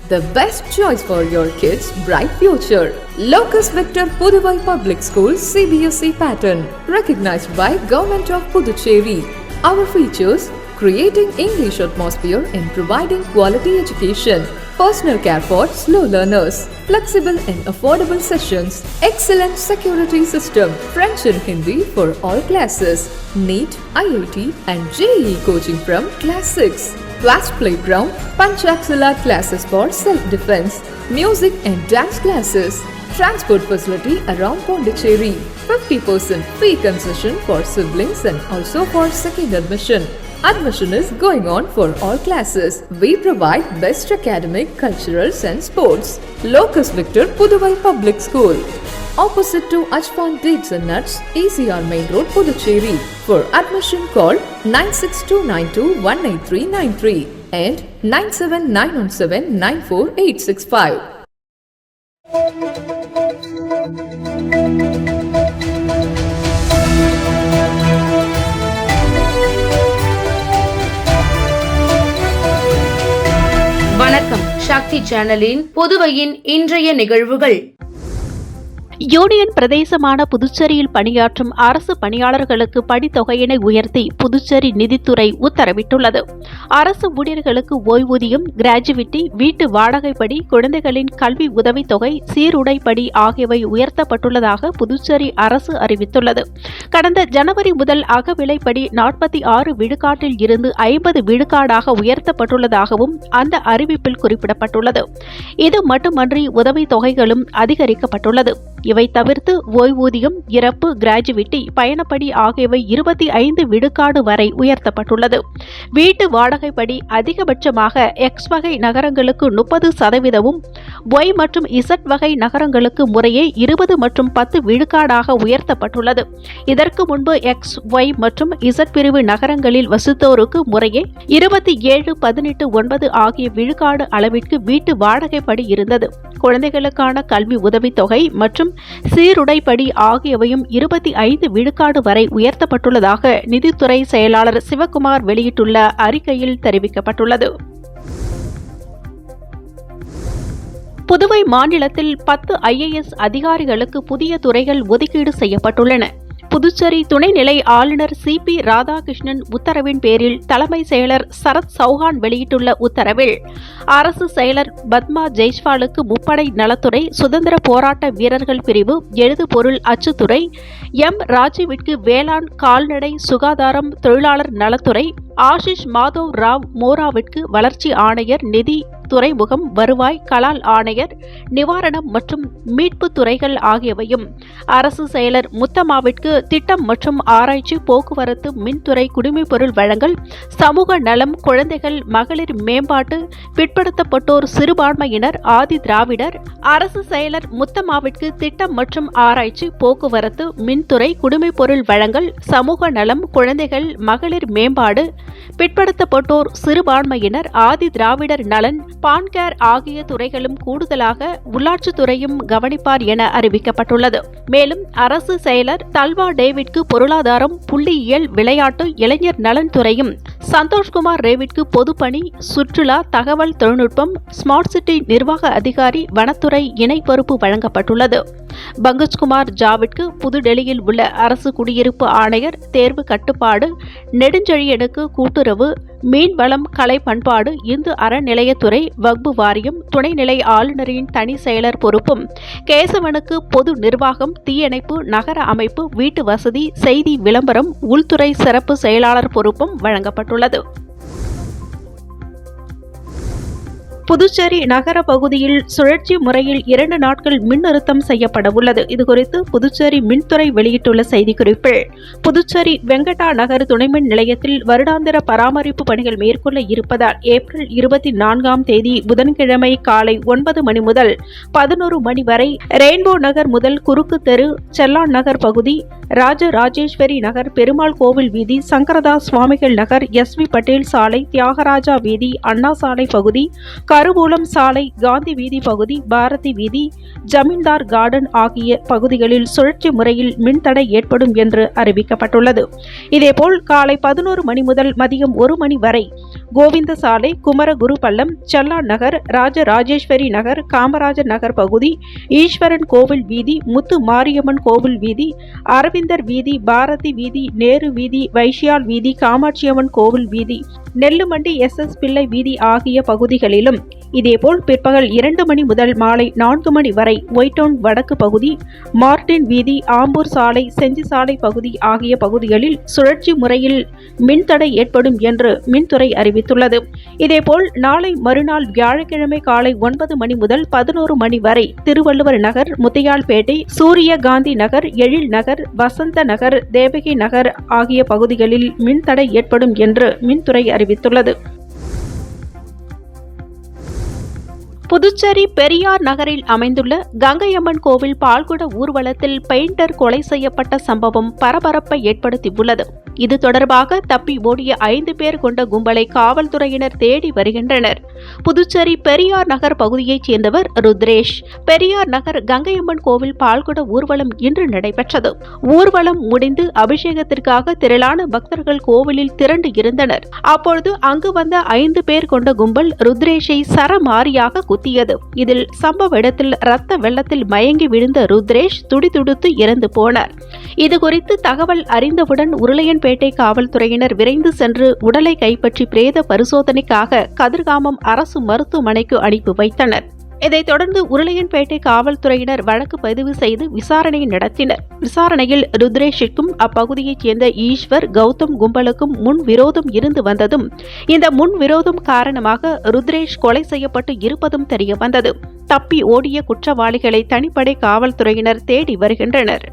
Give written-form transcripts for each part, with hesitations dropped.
the best choice for your kids' bright future. Locus Victor Puduvai Public School CBSE pattern, recognized by Government of Puducherry. Our features: creating English atmosphere and providing quality education, personal care for slow learners, flexible and affordable sessions, excellent security system, French and Hindi for all classes, NEET, IIT and JEE coaching from class 6, vast playground, Panchakshala classes for self-defense, music and dance classes, transport facility around Pondicherry, 50% fee concession for siblings and also for second admission. Admission is going on for all classes. We provide best academic, culturals and sports. Locus Victor Puduvai Public School, opposite to Ajfan Dates and Nuts, ECR Main Road, Puducherry. For admission call 9629218393 and 9791794865. வணக்கம். சக்தி சேனலின் புதுவையின் இன்றைய நிகழ்வுகள். Union பிரதேசமான புதுச்சேரியில் பணியாற்றும் அரசு பணியாளர்களுக்கு படித்தொகையினை உயர்த்தி புதுச்சேரி நிதித்துறை உத்தரவிட்டுள்ளது. அரசு ஊழியர்களுக்கு ஓய்வூதியம், கிராஜுவிட்டி, வீட்டு வாடகைப்படி, குழந்தைகளின் கல்வி உதவித்தொகை, சீருடைப்படி ஆகியவை உயர்த்தப்பட்டுள்ளதாக புதுச்சேரி அரசு அறிவித்துள்ளது. கடந்த ஜனவரி முதல் அகவிலைப்படி 46 விழுக்காட்டில் இருந்து 50 விழுக்காடாக உயர்த்தப்பட்டுள்ளதாகவும் அந்த அறிவிப்பில் குறிப்பிடப்பட்டுள்ளது. இது மட்டுமன்றி உதவித்தொகைகளும் அதிகரிக்கப்பட்டுள்ளது. இவை தவிர்த்து ஓய்வூதியம், இறப்பு, கிராஜுவிட்டி, பயணப்படி ஆகியவை 25 விழுக்காடு வரை உயர்த்தப்பட்டுள்ளது. வீட்டு வாடகைப்படி அதிகபட்சமாக எக்ஸ் வகை நகரங்களுக்கு 30%, ஒய் மற்றும் இசட் வகை நகரங்களுக்கு முறையே 20 மற்றும் 10 விழுக்காடாக உயர்த்தப்பட்டுள்ளது. இதற்கு முன்பு எக்ஸ், ஒய் மற்றும் இசட் பிரிவு நகரங்களில் வசித்தோருக்கு முறையே 27, 18, 9 ஆகிய விழுக்காடு அளவிற்கு வீட்டு வாடகைப்படி இருந்தது. குழந்தைகளுக்கான கல்வி உதவித்தொகை மற்றும் சீருடைப்படி ஆகியவையும் 25 விழுக்காடு வரை உயர்த்தப்பட்டுள்ளதாக நிதித்துறை செயலாளர் சிவகுமார் வெளியிட்டுள்ள அறிக்கையில் தெரிவிக்கப்பட்டுள்ளது. புதுவை மாநிலத்தில் 10 IAS அதிகாரிகளுக்கு புதிய துறைகள் ஒதுக்கீடு செய்யப்பட்டுள்ளன. புதுச்சேரி துணைநிலை ஆளுநர் CP ராதாகிருஷ்ணன் உத்தரவின் பேரில் தலைமை செயலர் சரத் சௌஹான் வெளியிட்டுள்ள உத்தரவில், அரசு செயலர் பத்மா ஜெய்ஸ்வாலுக்கு முப்படை நலத்துறை, சுதந்திர போராட்ட வீரர்கள் பிரிவு, எழுதுபொருள் அச்சுத்துறை, ராஜீவிற்கு வேளாண், கால்நடை, சுகாதாரம், தொழிலாளர் நலத்துறை, ஆஷிஷ் மாதவ் ராவ் மோராவிற்கு வளர்ச்சி ஆணையர், நிதி, துறைமுகம், வருவாய், கலால் ஆணையர், நிவாரணம் மற்றும் மீட்பு துறைகள் ஆகியவையும், அரசு செயலர் முத்தம்மாவிற்கு திட்டம் மற்றும் ஆராய்ச்சி, போக்குவரத்து, மின்துறை, குடிமைப்பொருள் வழங்கல், சமூக நலம், குழந்தைகள், மகளிர் மேம்பாட்டு, பிற்படுத்தப்பட்டோர், சிறுபான்மையினர், ஆதி திராவிடர், அரசு செயலர் முத்தம்மாவிற்கு திட்டம் மற்றும் ஆராய்ச்சி, போக்குவரத்து, மின்துறை, குடிமைப்பொருள் வழங்கல், சமூக நலம், குழந்தைகள், மகளிர் மேம்பாடு, பிற்படுத்தப்பட்டோர், சிறுபான்மையினர், ஆதி திராவிடர் நலன், பான்கேர் ஆகிய துறைகளும் கூடுதலாக உள்ளாட்சித்துறையும் கவனிப்பார் என அறிவிக்கப்பட்டுள்ளது. மேலும் அரசு செயலர் தல்வா டேவிட்க்கு பொருளாதாரம், புள்ளியியல், விளையாட்டு, இளைஞர் நலன் துறையும், சந்தோஷ்குமார் ரேவிட்க்கு பொதுப்பணி, சுற்றுலா, தகவல் தொழில்நுட்பம், ஸ்மார்ட் சிட்டி நிர்வாக அதிகாரி, வனத்துறை இணை பொறுப்பு வழங்கப்பட்டுள்ளது. பங்கஜ்குமார் ஜாவிட்க்கு புதுடெல்லியில் உள்ள அரசு குடியிருப்பு ஆணையர், தேர்வு கட்டுப்பாடு, நெடுஞ்செழியனுக்கு கூட்டுறவு, மீன்வளம், கலை பண்பாடு, இந்து அறநிலையத்துறை, வக்பு வாரியம், துணைநிலை ஆளுநரின் தனி செயலர் பொறுப்பும், கேசவனுக்கு பொது நிர்வாகம், தீயணைப்பு, நகர அமைப்பு, வீட்டு வசதி, செய்தி விளம்பரம், உள்துறை சிறப்பு செயலாளர் பொறுப்பும் வழங்கப்பட்டுள்ளது. புதுச்சேரி நகர பகுதியில் சுழற்சி முறையில் 2 நாட்கள் மின் நிறுத்தம் செய்யப்பட உள்ளது. இதுகுறித்து புதுச்சேரி மின்துறை வெளியிட்டுள்ள செய்திக்குறிப்பில், புதுச்சேரி வெங்கடா நகர் துணைமின் நிலையத்தில் வருடாந்திர பராமரிப்பு பணிகள் மேற்கொள்ள இருப்பதால் ஏப்ரல் 24ஆம் தேதி புதன்கிழமை காலை 9 மணி முதல் 11 மணி வரை ரெயின்போ நகர் முதல் குறுக்கு தெரு, செல்லான் நகர் பகுதி, ராஜராஜேஸ்வரி நகர், பெருமாள் கோவில் வீதி, சங்கரதாஸ் சுவாமிகள் நகர், SV பட்டேல் சாலை, தியாகராஜா வீதி, அண்ணா சாலை பகுதி, கருவூலம் சாலை, காந்தி வீதி பகுதி, பாரதி வீதி, ஜமீன்தார் கார்டன் ஆகிய பகுதிகளில் சுழற்சி முறையில் மின்தடை ஏற்படும் என்று அறிவிக்கப்பட்டுள்ளது. இதேபோல் காலை 11 மணி முதல் மதியம் 1 மணி வரை கோவிந்த சாலை, குமரகுரு பள்ளம், செல்லான் நகர், ராஜராஜேஸ்வரி நகர், காமராஜர் நகர் பகுதி, ஈஸ்வரன் கோவில் வீதி, முத்து மாரியம்மன் கோவில் வீதி, அரவிந்தர் வீதி, பாரதி வீதி, நேரு வீதி, வைஷ்யால் வீதி, காமாட்சியம்மன் கோவில் வீதி, நெல்லுமண்டி SS பிள்ளை வீதி ஆகிய பகுதிகளிலும் இதேபோல் பிற்பகல் 2 மணி முதல் மாலை 4 மணி வரை ஒயிட்டவுன் வடக்கு பகுதி, மார்டின் வீதி, ஆம்பூர் சாலை, செஞ்சி சாலை பகுதி ஆகிய பகுதிகளில் சுழற்சி முறையில் மின்தடை ஏற்படும் என்று மின்துறை அறிவித்துள்ளது. இதேபோல் நாளை மறுநாள் வியாழக்கிழமை காலை 9 மணி முதல் 11 மணி வரை திருவள்ளுவர் நகர், முத்தையால்பேட்டை, சூரிய காந்தி நகர், எழில் நகர், வசந்த நகர், தேவகி நகர் ஆகிய பகுதிகளில் மின்தடை ஏற்படும் என்று மின்துறை அறிவித்துள்ளது. புதுச்சேரி பெரியார் நகரில் அமைந்துள்ள கங்கையம்மன் கோவில் பால்குட ஊர்வலத்தில் பெயிண்டர் கொலை செய்யப்பட்ட சம்பவம் பரபரப்பை ஏற்படுத்தியுள்ளது. இது தொடர்பாக தப்பி ஓடிய 5 பேர் கொண்ட கும்பலை காவல்துறையினர் தேடி வருகின்றனர். புதுச்சேரி பெரியார் நகர் பகுதியைச் சேர்ந்தவர் ருத்ரேஷ். பெரியார் நகர் கங்கையம்மன் கோவில் பால்குட ஊர்வலம் இன்று நடைபெற்றது. ஊர்வலம் முடிந்து அபிஷேகத்திற்காக திரளான பக்தர்கள் கோவிலில் திரண்டு இருந்தனர். அப்பொழுது அங்கு வந்த 5 பேர் கொண்ட கும்பல் ருத்ரேஷை சரமாரியாக குத்தியது. இதில் சம்பவ இடத்தில் ரத்த வெள்ளத்தில் மயங்கி விழுந்த ருத்ரேஷ் துடிதுடித்து இறந்து போனார். இதுகுறித்து தகவல் அறிந்தவுடன் உருளையன்பேட்டை காவல்துறையினர் விரைந்து சென்று உடலை கைப்பற்றி பிரேத பரிசோதனைக்காக கதிர்காமம் அரசு மருத்துவமனைக்கு அனுப்பி வைத்தனர். இதைத் தொடர்ந்து உருளையன்பேட்டை காவல்துறையினர் வழக்கு பதிவு செய்து விசாரணை நடத்தினர். விசாரணையில் ருத்ரேஷிற்கும் அப்பகுதியைச் சேர்ந்த ஈஸ்வர், கௌதம் கும்பலுக்கும் முன் விரோதம் இருந்து வந்ததும் இந்த முன் விரோதம் காரணமாக ருத்ரேஷ் கொலை செய்யப்பட்டு இருப்பதும் தெரியவந்தது. தப்பி ஓடிய குற்றவாளிகளை தனிப்படை காவல்துறையினர் தேடி வருகின்றனர்.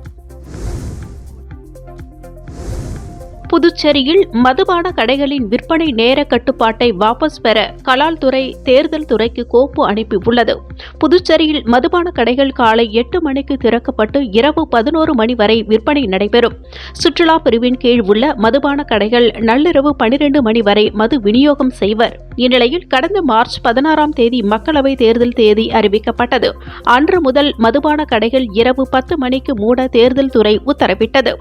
புதுச்சேரியில் மதுபான கடைகளின் விற்பனை நேர கட்டுப்பாட்டை வாபஸ் பெற கலால்துறை தேர்தல் துறைக்கு கோப்பு அனுப்பியுள்ளது. புதுச்சேரியில் மதுபான கடைகள் காலை 8 மணிக்கு திறக்கப்பட்டு இரவு 11 மணி வரை விற்பனை நடைபெறும். சுற்றுலா பிரிவின் கீழ் உள்ள மதுபான கடைகள் நள்ளிரவு 12 மணி வரை மது விநியோகம் செய்வர். இந்நிலையில் கடந்த மார்ச் 16ஆம் தேதி மக்களவை தேர்தல் தேதி அறிவிக்கப்பட்டது. அன்று முதல் மதுபான கடைகள் இரவு 10 மணிக்கு மூட தேர்தல் துறை உத்தரவிட்டது.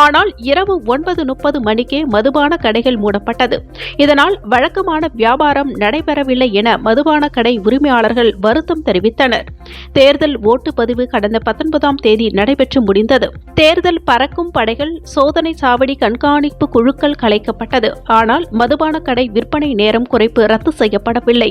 ஆனால் இரவு 9:30 மணிக்கே மதுபான கடைகள் மூடப்பட்டது. இதனால் வழக்கமான வியாபாரம் நடைபெறவில்லை என மதுபான கடை உரிமையாளர்கள் வருத்தம் தெரிவித்தனர். தேர்தல் ஓட்டுப்பதிவு கடந்த 19ஆம் தேதி நடைபெற்று முடிந்தது. தேர்தல் பறக்கும் படைகள், சோதனை சாவடி கண்காணிப்பு குழுக்கள் கலைக்கப்பட்டது. ஆனால் மதுபான கடை விற்பனை நேரம் குறைப்பு ரத்து செய்யப்படவில்லை.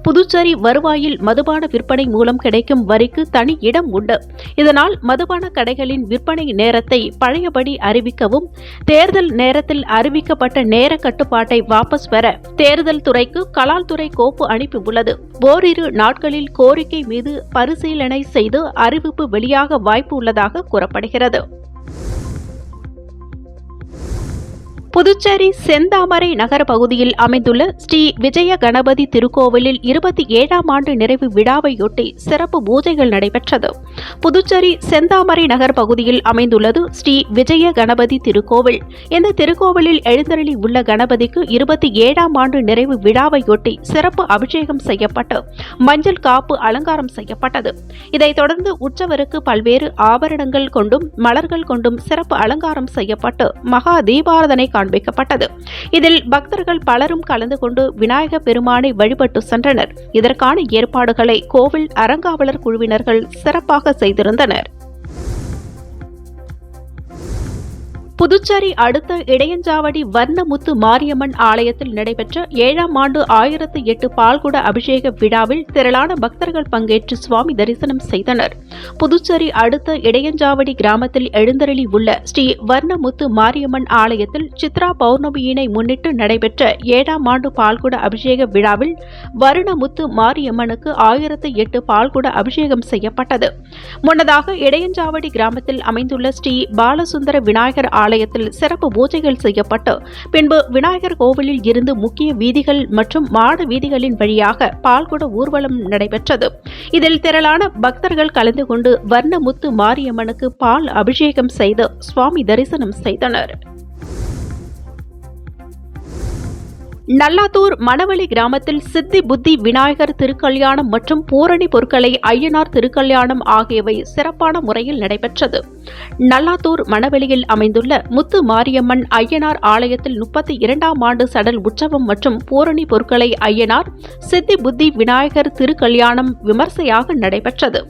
புதுச்சேரி வருவாயில் மதுபான விற்பனை மூலம் கிடைக்கும் வரிக்கு தனி இடம் உண்டு. இதனால் மதுபான கடைகளின் விற்பனை நேரத்தை பழையபடி அறிவிக்கவும், தேர்தல் நேரத்தில் அறிவிக்கப்பட்ட நேர கட்டுப்பாட்டை வாபஸ் பெற தேர்தல் துறைக்கு கலால்துறை கோப்பு அனுப்பியுள்ளது. ஓரிரு நாட்களில் கோரிக்கை மீது பரிசீலனை செய்து அறிவிப்பு வெளியாக வாய்ப்பு உள்ளதாக கூறப்படுகிறது. புதுச்சேரி செந்தாமரை நகர பகுதியில் அமைந்துள்ள ஸ்ரீ விஜய கணபதி திருக்கோவிலில் 27ஆம் ஆண்டு நிறைவு விழாவையொட்டி சிறப்பு பூஜைகள் நடைபெற்றது. புதுச்சேரி செந்தாமரை நகர் பகுதியில் அமைந்துள்ளது ஸ்ரீ விஜய கணபதி திருக்கோவில். இந்த திருக்கோவிலில் எழுந்தருளி உள்ள கணபதிக்கு 27ஆம் ஆண்டு நிறைவு விழாவையொட்டி சிறப்பு அபிஷேகம் செய்யப்பட்டு மஞ்சள் காப்பு அலங்காரம் செய்யப்பட்டது. இதைத் தொடர்ந்து உற்சவருக்கு பல்வேறு ஆபரணங்கள் கொண்டும் மலர்கள் கொண்டும் சிறப்பு அலங்காரம் செய்யப்பட்டு மகா தீபாராதனை காண்பிக்கப்பட்டது. இதில் பக்தர்கள் பலரும் கலந்து கொண்டு விநாயக பெருமானை வழிபட்டு சென்றனர். இதற்கான ஏற்பாடுகளை கோவில் அறங்காவலர் குழுவினர்கள் சிறப்பாக செய்திருந்தனர். புதுச்சேரி அடுத்த இடையஞ்சாவடி வர்ணமுத்து மாரியம்மன் ஆலயத்தில் நடைபெற்ற 7ஆம் ஆண்டு 1008 பால்குட அபிஷேக விழாவில் திரளான பக்தர்கள் பங்கேற்று சுவாமி தரிசனம் செய்தனர். புதுச்சேரி அடுத்த இடையஞ்சாவடி கிராமத்தில் எழுந்தருளி உள்ள ஸ்ரீ வர்ணமுத்து மாரியம்மன் ஆலயத்தில் சித்ரா பௌர்ணமியினை முன்னிட்டு நடைபெற்ற 7ஆம் ஆண்டு பால்குட அபிஷேக விழாவில் வர்ணமுத்து மாரியம்மனுக்கு 1008 பால்குட அபிஷேகம் செய்யப்பட்டது. முன்னதாக இடையஞ்சாவடி கிராமத்தில் அமைந்துள்ள ஸ்ரீ பாலசுந்தர விநாயகர் ஆலயத்தில் சிறப்பு பூஜைகள் செய்யப்பட்டு பின்பு விநாயகர் கோவிலில் இருந்து முக்கிய வீதிகள் மற்றும் மாட வீதிகளின் வழியாக பால்குட ஊர்வலம் நடைபெற்றது. இதில் திரளான பக்தர்கள் கலந்து கொண்டு வர்ணமுத்து மாரியம்மனுக்கு பால் அபிஷேகம் செய்து சுவாமி தரிசனம் செய்தனர். நல்லாத்தூர் மணவெளி கிராமத்தில் சித்தி புத்தி விநாயகர் திருக்கல்யாணம் மற்றும் பூரணி பொருட்களை ஐயனார் திருக்கல்யாணம் ஆகியவை சிறப்பான முறையில் நடைபெற்றது. நல்லாத்தூர் மணவெளியில் அமைந்துள்ள முத்து மாரியம்மன் ஐயனார் ஆலயத்தில் 32ஆம் ஆண்டு சடல் உற்சவம் மற்றும் பூரணி பொருட்களை ஐயனார் சித்தி புத்தி விநாயகர் திருக்கல்யாணம் விமர்சையாக நடைபெற்றது.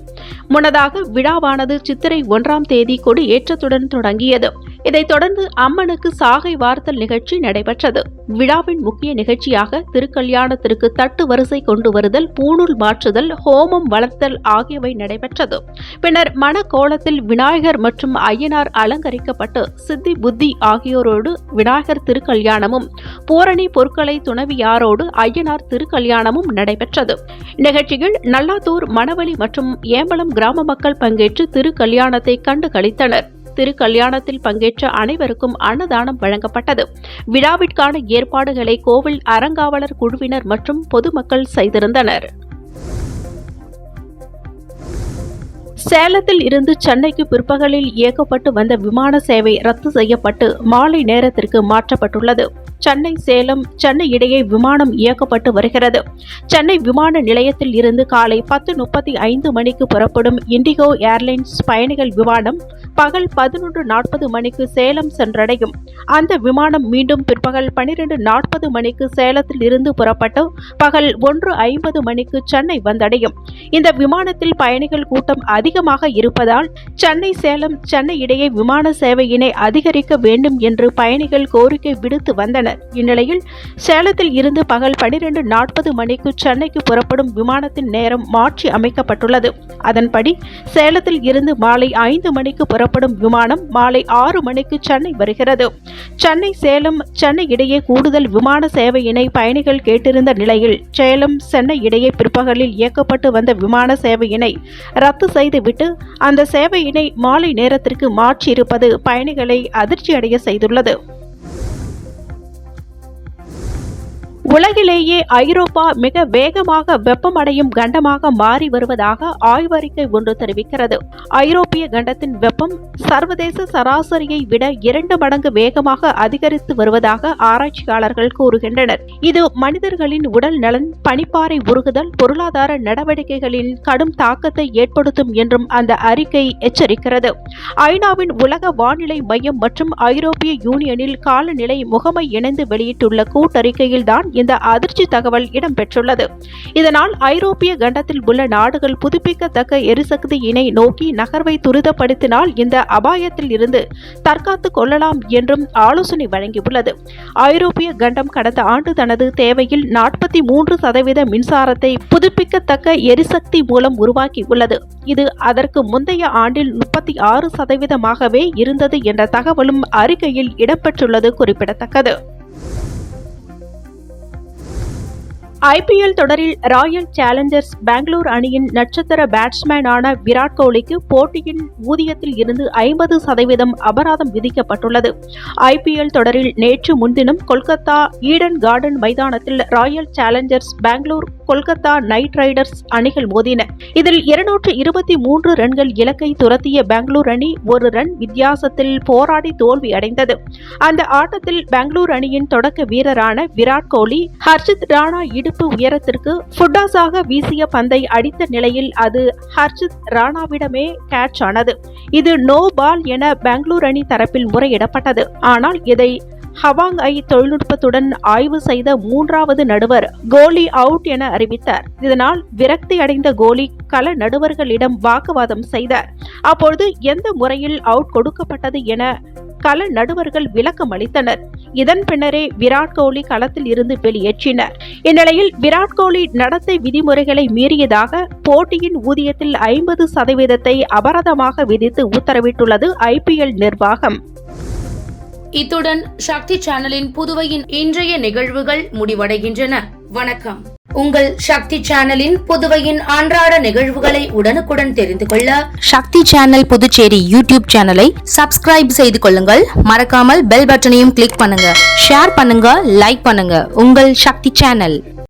முன்னதாக விழாவானது சித்திரை 1ஆம் தேதி கொடி ஏற்றத்துடன் தொடங்கியது. இதைத் தொடர்ந்து அம்மனுக்கு சாகை வார்த்தல் நிகழ்ச்சி நடைபெற்றது. விழாவின் முக்கிய நிகழ்ச்சியாக திருக்கல்யாணத்திற்கு தட்டு வரிசை கொண்டு வருதல், பூணூல் மாற்றுதல், ஹோமம் வளர்த்தல் ஆகியவை நடைபெற்றது. பின்னர் மணக்கோலத்தில் விநாயகர் மற்றும் ஐயனார் அலங்கரிக்கப்பட்டு சித்தி புத்தி ஆகியோரோடு விநாயகர் திருக்கல்யாணமும் பூரணி பொருட்களை துணவியாரோடு ஐயனார் திருக்கல்யாணமும் நடைபெற்றது. நிகழ்ச்சியில் நல்லாத்தூர் மணவெளி மற்றும் ஏம்பலம் கிராம மக்கள் பங்கேற்று திருக்கல்யாணத்தை கண்டு களித்தனர். திருக்கல்யாணத்தில் பங்கேற்ற அனைவருக்கும் அன்னதானம் வழங்கப்பட்டது. விழாவிற்கான ஏற்பாடுகளை கோவில் அறங்காவலர் குழுவினர் மற்றும் பொதுமக்கள் செய்திருந்தனர். சேலத்தில் இருந்து சென்னைக்கு பிற்பகலில் இயக்கப்பட்டு வந்த விமான சேவை ரத்து செய்யப்பட்டு மாலை நேரத்திற்கு மாற்றப்பட்டுள்ளது. சென்னை சேலம் சென்னை இடையே விமானம் இயக்கப்பட்டு வருகிறது. சென்னை விமான நிலையத்தில் இருந்து காலை 10:35 மணிக்கு புறப்படும் இண்டிகோ ஏர்லைன்ஸ் பயணிகள் விமானம் பகல் 11:40 மணிக்கு சேலம் சென்றடையும். அந்த விமானம் மீண்டும் பிற்பகல் 12:40 மணிக்கு சேலத்தில் இருந்து புறப்பட்டு பகல் 1:50 மணிக்கு சென்னை வந்தடையும். இந்த விமானத்தில் பயணிகள் கூட்டம் அதிகமாக இருப்பதால் சென்னை சேலம் சென்னை இடையே விமான சேவையினை அதிகரிக்க வேண்டும் என்று பயணிகள் கோரிக்கை விடுத்து வந்தனர். இந்நிலையில் சேலத்தில் இருந்து பகல் 12:40 மணிக்கு சென்னைக்கு புறப்படும் விமானத்தின் நேரம் மாற்றி அமைக்கப்பட்டுள்ளது. அதன்படி சேலத்தில் இருந்து மாலை 5 மணிக்கு புறப்படும் விமானம் மாலை 6 மணிக்கு சென்னை வருகிறது. சென்னை சேலம் சென்னை இடையே கூடுதல் விமான சேவையினை பயணிகள் கேட்டிருந்த நிலையில் சேலம் சென்னை இடையே பிற்பகலில் இயக்கப்பட்டு வந்த விமான சேவையினை ரத்து செய்துவிட்டு அந்த சேவையினை மாலை நேரத்திற்கு மாற்றியிருப்பது பயணிகளை அதிர்ச்சியடைய செய்துள்ளது. உலகிலேயே ஐரோப்பா மிக வேகமாக வெப்பமடையும் கண்டமாக மாறி வருவதாக ஆய்வறிக்கை ஒன்று தெரிவிக்கிறது. ஐரோப்பிய கண்டத்தின் வெப்பம் சர்வதேச சராசரியை விட 2 மடங்கு வேகமாக அதிகரித்து வருவதாக ஆராய்ச்சியாளர்கள் கூறுகின்றனர். இது மனிதர்களின் உடல் நலன், பனிப்பாறை உருகுதல், பொருளாதார நடவடிக்கைகளின் கடும் தாக்கத்தை ஏற்படுத்தும் என்றும் அந்த அறிக்கை எச்சரிக்கிறது. ஐநாவின் உலக வானிலை மையம் மற்றும் ஐரோப்பிய யூனியனில் காலநிலை முகமை இணைந்து வெளியிட்டுள்ள கூட்டறிக்கையில்தான் இந்த அதிர்ச்சி தகவல் இடம்பெற்றுள்ளது. இதனால் ஐரோப்பிய கண்டத்தில் உள்ள நாடுகள் புதுப்பிக்கத்தக்க எரிசக்தியினை நோக்கி நகர்வை துரிதப்படுத்தினால் இந்த அபாயத்தில் இருந்து தற்காத்துக் கொள்ளலாம் என்றும் ஆலோசனை வழங்கியுள்ளது. ஐரோப்பிய கண்டம் கடந்த ஆண்டு தனது தேவையில் 43% மின்சாரத்தை புதுப்பிக்கத்தக்க எரிசக்தி மூலம் உருவாக்கியுள்ளது. இது அதற்கு முந்தைய ஆண்டில் 36%ஆகவே இருந்தது என்ற தகவலும் அறிக்கையில் இடம்பெற்றுள்ளது குறிப்பிடத்தக்கது. IPL தொடரில் ராயல் சேலஞ்சர்ஸ் பெங்களூர் அணியின் நட்சத்திர பேட்ஸ்மேனான விராட் கோலிக்கு போட்டியின் ஊதியத்தில் இருந்து 50% அபராதம் விதிக்கப்பட்டுள்ளது. IPL தொடரில் நேற்று முன்தினம் கொல்கத்தா ஈடன் கார்டன் மைதானத்தில் Royal Challengers Bangalore Kolkata Knight Riders அணிகள் மோதின. இதில் 223 ரன்கள் இலக்கை துரத்திய பெங்களூர் அணி 1 ரன் வித்தியாசத்தில் போராடி தோல்வி அடைந்தது. அந்த ஆட்டத்தில் பெங்களூர் அணியின் தொடக்க வீரரான விராட் கோலி ஹர்ஷித் ராணா இடுப்பு உயரத்திற்கு ஃபுட்டாஸாக வீசிய பந்தை அடித்த நிலையில் அது ஹர்ஷித் ராணாவிடமே கேட்ச் ஆனது. இது நோ பால் என பெங்களூர் அணி தரப்பில் முறையிடப்பட்டது. ஆனால் இதை ஹவாங் ஐ தொழில்நுட்பத்துடன் ஆய்வு செய்த 3வது நடுவர் கோலி அவுட் என அறிவித்தார். இதனால் விரக்தி அடைந்த கோலி கள நடுவர்களிடம் வாக்குவாதம் செய்தார். அப்பொழுது எந்த முறையில் அவுட் கொடுக்கப்பட்டது என கள நடுவர்கள் விளக்கம் அளித்தனர். இதன் பின்னரே விராட் கோலி களத்தில் இருந்து வெளியேற்றினார். இந்நிலையில் விராட் கோலி நடத்தை விதிமுறைகளை மீறியதாக போட்டியின் ஊதியத்தில் 50% அபராதமாக விதித்து உத்தரவிட்டுள்ளது IPL நிர்வாகம். இத்துடன் சக்தி சேனலின் புதுவையின் இன்றைய நிகழ்வுகள் முடிவடைகின்றன. வணக்கம். உங்கள் சக்தி சேனலின் புதுவையின் அன்றாட நிகழ்வுகளை உடனுக்குடன் தெரிந்து கொள்ள சக்தி சேனல் புதுச்சேரி யூடியூப் சேனலை சப்ஸ்கிரைப் செய்து கொள்ளுங்கள். மறக்காமல் பெல் பட்டனையும் கிளிக் பண்ணுங்க, ஷேர் பண்ணுங்க, லைக் பண்ணுங்க. உங்கள் சக்தி சேனல்.